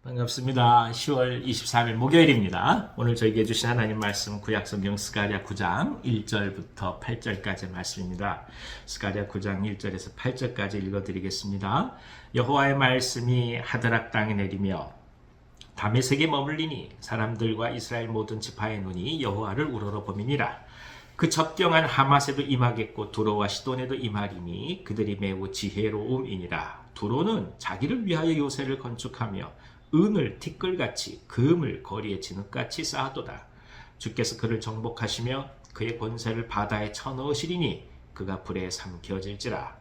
반갑습니다. 10월 24일 목요일입니다. 오늘 저에게 주신 하나님 말씀 구약성경 스가랴 9장 1절부터 8절까지 말씀입니다. 스가랴 9장 1절에서 8절까지 읽어드리겠습니다. 여호와의 말씀이 하드락 땅에 내리며 다메섹에 머물리니 사람들과 이스라엘 모든 지파의 눈이 여호와를 우러러보미니라. 그 접경한 하맛에도 임하겠고 두로와 시돈에도 임하리니 그들이 매우 지혜로움이니라. 두로는 자기를 위하여 요새를 건축하며 은을 티끌같이 금을 거리에 진흙같이 쌓아도다. 주께서 그를 정복하시며 그의 권세를 바다에 쳐넣으시리니 그가 불에 삼켜질지라.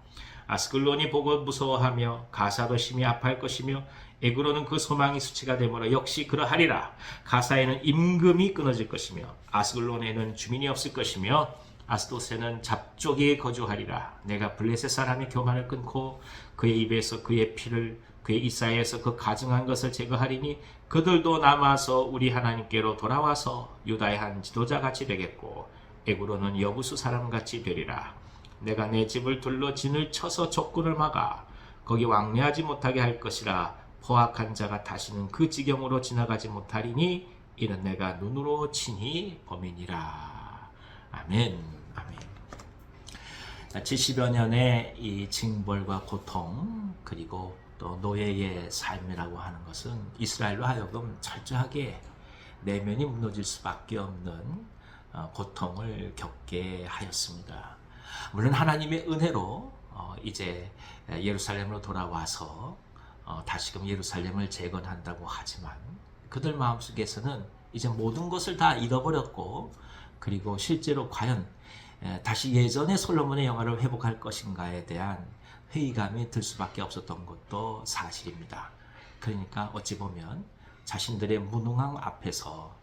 아스글론이 보고 무서워하며 가사도 심히 아파할 것이며 에그로는 그 소망이 수치가 되므로 역시 그러하리라. 가사에는 임금이 끊어질 것이며 아스글론에는 주민이 없을 것이며 아스도스에는 잡족이 거주하리라. 내가 블레셋 사람의 교만을 끊고 그의 입에서 그의 피를 그의 이사야에서 그 가증한 것을 제거하리니 그들도 남아서 우리 하나님께로 돌아와서 유다의 한 지도자같이 되겠고 에구로는 여부수 사람같이 되리라. 내가 내 집을 둘러 진을 쳐서 적군을 막아 거기 왕래하지 못하게 할 것이라. 포악한 자가 다시는 그 지경으로 지나가지 못하리니 이는 내가 눈으로 친히 범이니라. 아멘. 아멘. 70여 년의 이 징벌과 고통 그리고 또 노예의 삶이라고 하는 것은 이스라엘로 하여금 철저하게 내면이 무너질 수밖에 없는 고통을 겪게 하였습니다. 물론 하나님의 은혜로 이제 예루살렘으로 돌아와서 다시금 예루살렘을 재건한다고 하지만 그들 마음속에서는 이제 모든 것을 다 잃어버렸고 그리고 실제로 과연 다시 예전의 솔로몬의 영화를 회복할 것인가에 대한 회의감이 들 수밖에 없었던 것도 사실입니다. 그러니까 어찌 보면 자신들의 무능함 앞에서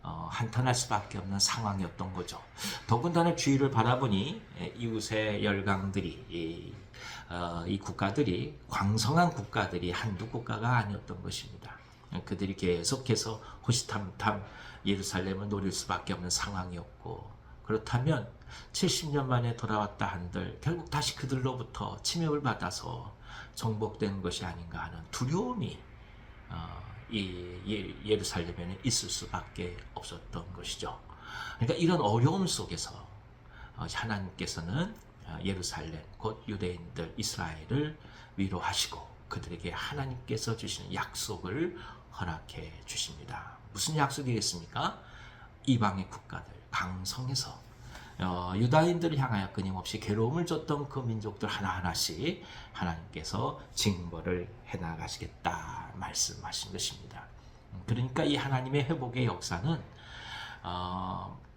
한탄할 수밖에 없는 상황이었던 거죠. 더군다나 주위를 바라보니 이웃의 열강들이 이 국가들이 광성한 국가들이 한두 국가가 아니었던 것입니다. 그들이 계속해서 호시탐탐 예루살렘을 노릴 수밖에 없는 상황이었고 그렇다면 70년 만에 돌아왔다 한들 결국 다시 그들로부터 침입을 받아서 정복된 것이 아닌가 하는 두려움이 이 예루살렘에는 있을 수밖에 없었던 것이죠. 그러니까 이런 어려움 속에서 하나님께서는 예루살렘 곧 유대인들 이스라엘을 위로하시고 그들에게 하나님께서 주시는 약속을 허락해 주십니다. 무슨 약속이겠습니까? 이방의 국가들 강성에서 유다인들을 향하여 끊임없이 괴로움을 줬던 그 민족들 하나하나씩 하나님께서 징벌을 해나가시겠다 말씀하신 것입니다. 그러니까 이 하나님의 회복의 역사는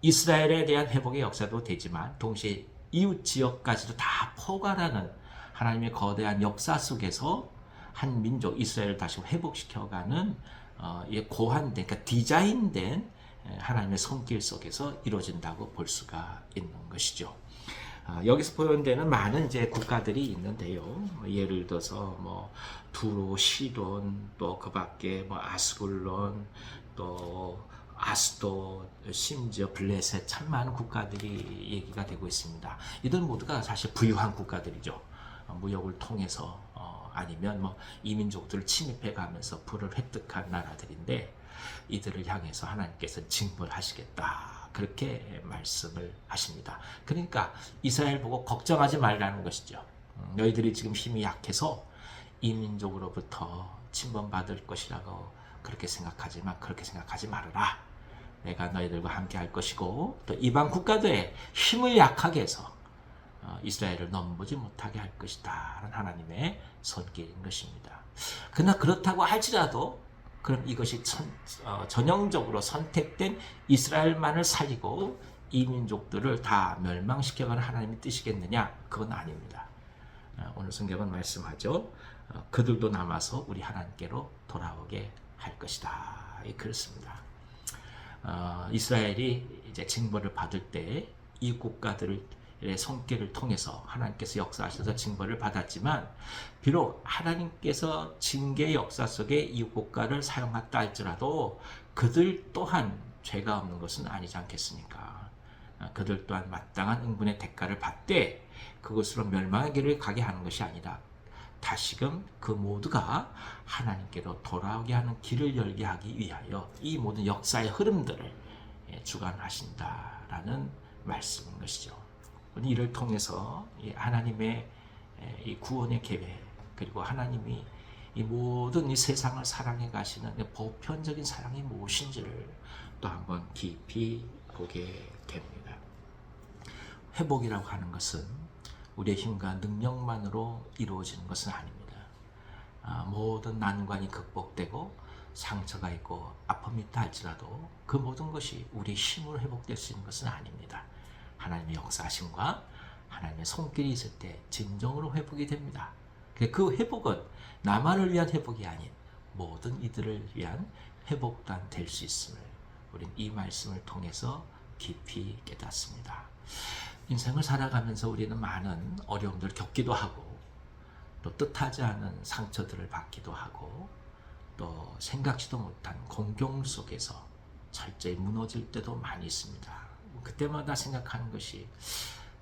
이스라엘에 대한 회복의 역사도 되지만 동시에 이웃 지역까지도 다 포괄하는 하나님의 거대한 역사 속에서 한 민족 이스라엘을 다시 회복시켜가는 고안된 그러니까 디자인된 하나님의 손길 속에서 이루어진다고 볼 수가 있는 것이죠. 여기서 표현되는 많은 이제 국가들이 있는데요. 예를 들어서 두로, 시돈, 또 그밖에 아스글론, 또 아스도, 심지어 블레셋 참 많은 국가들이 얘기가 되고 있습니다. 이들 모두가 사실 부유한 국가들이죠. 무역을 통해서 아니면 이민족들을 침입해가면서 부를 획득한 나라들인데 이들을 향해서 하나님께서 징벌하시겠다 그렇게 말씀을 하십니다. 그러니까 이스라엘 보고 걱정하지 말라는 것이죠. 너희들이 지금 힘이 약해서 이민족으로부터 침범받을 것이라고 그렇게 생각하지만 그렇게 생각하지 말아라. 내가 너희들과 함께 할 것이고 또 이방 국가들의 힘을 약하게 해서 이스라엘을 넘보지 못하게 할 것이다. 하나님의 손길인 것입니다. 그러나 그렇다고 할지라도 그럼 이것이 전형적으로 선택된 이스라엘만을 살리고 이민족들을 다 멸망시켜가는 하나님의 뜻이겠느냐? 그건 아닙니다. 오늘 성경은 말씀하죠. 그들도 남아서 우리 하나님께로 돌아오게 할 것이다. 그렇습니다. 이스라엘이 이제 징벌을 받을 때 이 국가들의 손길을 통해서 하나님께서 역사하셔서 징벌을 받았지만 비록 하나님께서 징계의 역사 속에 이 국가를 사용했다 할지라도 그들 또한 죄가 없는 것은 아니지 않겠습니까? 그들 또한 마땅한 응분의 대가를 받되 그것으로 멸망의 길을 가게 하는 것이 아니라 다시금 그 모두가 하나님께로 돌아오게 하는 길을 열게 하기 위하여 이 모든 역사의 흐름들을 주관하신다라는 말씀인 것이죠. 이를 통해서 하나님의 이 구원의 계획, 그리고 하나님이 이 모든 이 세상을 사랑해 가시는 보편적인 사랑이 무엇인지를 또 한번 깊이 보게 됩니다. 회복이라고 하는 것은 우리의 힘과 능력만으로 이루어지는 것은 아닙니다. 모든 난관이 극복되고 상처가 있고 아픔이 있다 할지라도 그 모든 것이 우리의 힘으로 회복될 수 있는 것은 아닙니다. 하나님의 역사하심과 하나님의 손길이 있을 때 진정으로 회복이 됩니다. 그 회복은 나만을 위한 회복이 아닌 모든 이들을 위한 회복 또한 될 수 있음을 우리는 이 말씀을 통해서 깊이 깨닫습니다. 인생을 살아가면서 우리는 많은 어려움들을 겪기도 하고 또 뜻하지 않은 상처들을 받기도 하고 또 생각지도 못한 공경 속에서 철저히 무너질 때도 많이 있습니다. 그때마다 생각하는 것이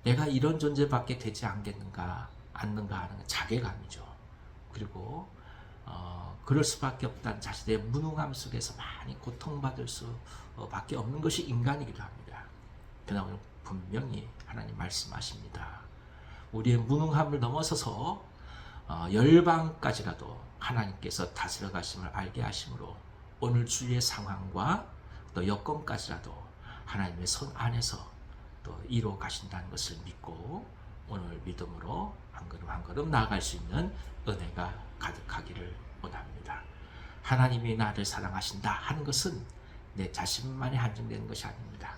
내가 이런 존재밖에 되지 않겠는가 하는 자괴감이죠. 그리고 그럴 수밖에 없다는 자신의 무능함 속에서 많이 고통받을 수밖에 없는 것이 인간이기도 합니다. 그러나 오늘 분명히 하나님 말씀하십니다. 우리의 무능함을 넘어서서 열방까지라도 하나님께서 다스려 가심을 알게 하심으로 오늘 주의 상황과 또 여건까지라도 하나님의 손 안에서 또 이루어 가신다는 것을 믿고 오늘 믿음으로 한 걸음 한 걸음 나아갈 수 있는 은혜가 가득하기를 원합니다. 하나님이 나를 사랑하신다 하는 것은 내 자신만이 한정되는 것이 아닙니다.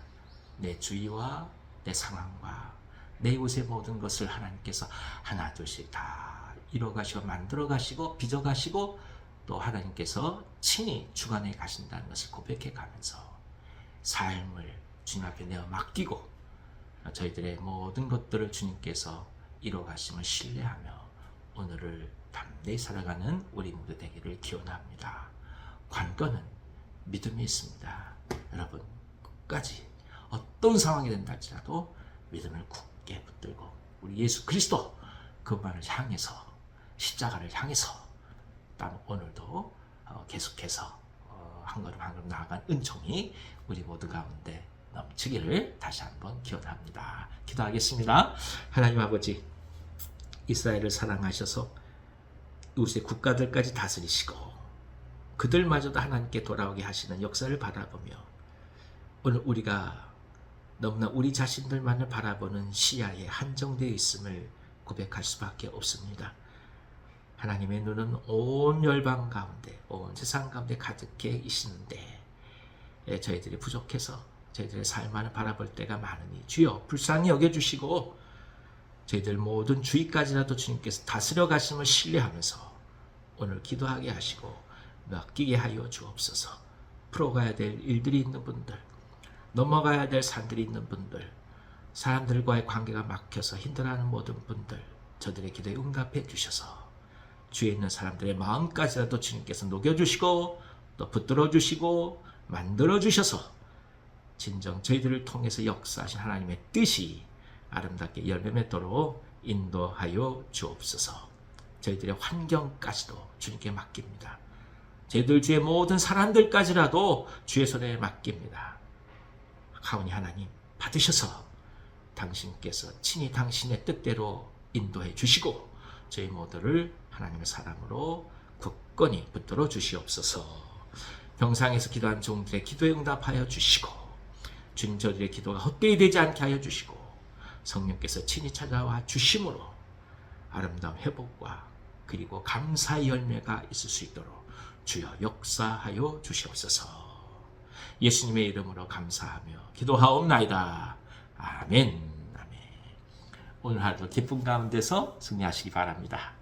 내 주위와 내 상황과 내 이웃의 모든 것을 하나님께서 하나 둘씩 다 이뤄가시고 만들어가시고 빚어가시고 또 하나님께서 친히 주관해 가신다는 것을 고백해 가면서 삶을 주님 앞에 내어 맡기고 저희들의 모든 것들을 주님께서 이뤄가심을 신뢰하며 오늘을 담대히 살아가는 우리 모두 되기를 기원합니다. 관건은 믿음이 있습니다. 여러분 끝까지 어떤 상황이 된다 할지라도 믿음을 굳게 붙들고 우리 예수 그리스도 그분을 향해서 십자가를 향해서 오늘도 계속해서 한 걸음 한 걸음 나아간 은총이 우리 모두 가운데 넘치기를 다시 한번 기원합니다. 기도하겠습니다. 하나님 아버지, 이스라엘을 사랑하셔서 이웃의 국가들까지 다스리시고 그들마저도 하나님께 돌아오게 하시는 역사를 바라보며 오늘 우리가 너무나 우리 자신들만을 바라보는 시야에 한정되어 있음을 고백할 수밖에 없습니다. 하나님의 눈은 온 열방 가운데, 온 세상 가운데 가득해 계시는데 저희들이 부족해서 저희들의 삶만을 바라볼 때가 많으니 주여 불쌍히 여겨주시고 저희들 모든 주의까지라도 주님께서 다스려 가심을 신뢰하면서 오늘 기도하게 하시고 맡기게 하여 주옵소서. 풀어가야 될 일들이 있는 분들, 넘어가야 될 산들이 있는 분들, 사람들과의 관계가 막혀서 힘들어하는 모든 분들, 저들의 기도에 응답해 주셔서 주위에 있는 사람들의 마음까지라도 주님께서 녹여주시고 또 붙들어 주시고 만들어 주셔서 진정 저희들을 통해서 역사하신 하나님의 뜻이 아름답게 열매 맺도록 인도하여 주옵소서. 저희들의 환경까지도 주님께 맡깁니다. 저희들 주의 모든 사람들까지라도 주의 손에 맡깁니다. 하오니 하나님 받으셔서 당신께서 친히 당신의 뜻대로 인도해 주시고 저희 모두를 하나님의 사랑으로 굳건히 붙들어 주시옵소서. 병상에서 기도한 종들의 기도에 응답하여 주시고 주님 저들의 기도가 헛되이 되지 않게 하여 주시고 성령께서 친히 찾아와 주심으로 아름다운 회복과 그리고 감사의 열매가 있을 수 있도록 주여 역사하여 주시옵소서. 예수님의 이름으로 감사하며 기도하옵나이다. 아멘. 아멘. 오늘 하루도 기쁨 가운데서 승리하시기 바랍니다.